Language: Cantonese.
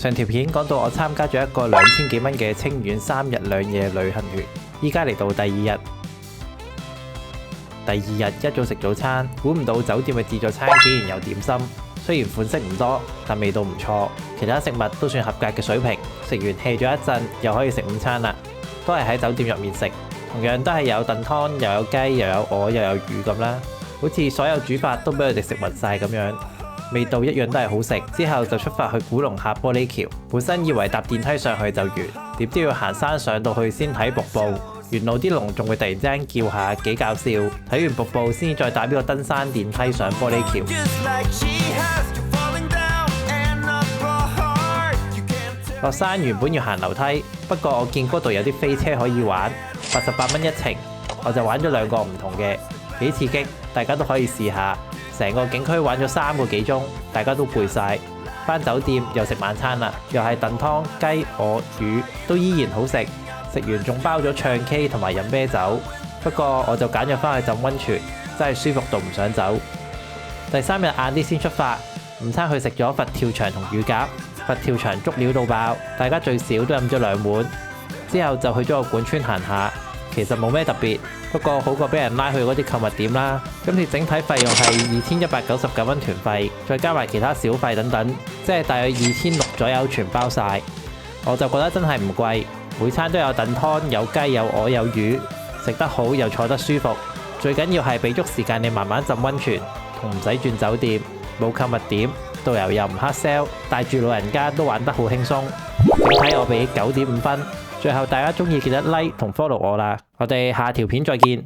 上條片講到我參加咗一個2000幾蚊嘅清遠3日2夜旅行團，依家嚟到第2日。第2日一早食早餐，估唔到酒店嘅自助餐竟然有點心，雖然款式唔多，但味道唔錯，其他食物都算合格嘅水平。食完 hea 咗一陣，又可以食午餐啦，都係喺酒店入面食，同樣都係有燉湯，又有雞，又有鵝，又有魚咁啦，好似所有煮法都俾佢哋食勻晒咁樣。味道一樣都係好食，之後就出發去古龍峽玻璃橋。本身以為搭電梯上去就完，點知要行山上到去先睇瀑布。沿路啲龍仲會突然之間叫下，幾搞笑。睇完瀑布先至再搭呢個登山電梯上玻璃橋。落山原本要行樓梯，不過我見嗰度有啲飛車可以玩，88蚊一程，我就玩咗2個唔同嘅，幾刺激，大家都可以試下。成個景區玩咗3個幾鐘，大家都攰晒。返酒店又食晚餐啦，又係燉湯、雞、鵝、魚，都依然好食。食完仲包咗唱 K 同埋飲啤酒。不過我就揀咗返去浸溫泉，真係舒服到唔想走。第3日晏啲先出發，午餐去食咗佛跳牆同乳鴿。佛跳牆足料到爆，大家最少都飲咗2碗。之後就去咗個館村行下，其實冇咩特別。不過好過俾人拉去嗰啲購物點啦。今次整體費用係2199蚊團費，再加埋其他小費等等，即係大約2600左右全包晒。我就覺得真係唔貴，每餐都有燉湯，有雞有鵝有魚，食得好又坐得舒服。最緊要係俾足時間你慢慢浸溫泉，同唔使轉酒店，冇購物點，導遊又唔黑 sell， 帶住老人家都玩得好輕鬆。整體我俾9.5分。最後大家鍾意記得 like 同 follow 我啦，我哋下條片再見。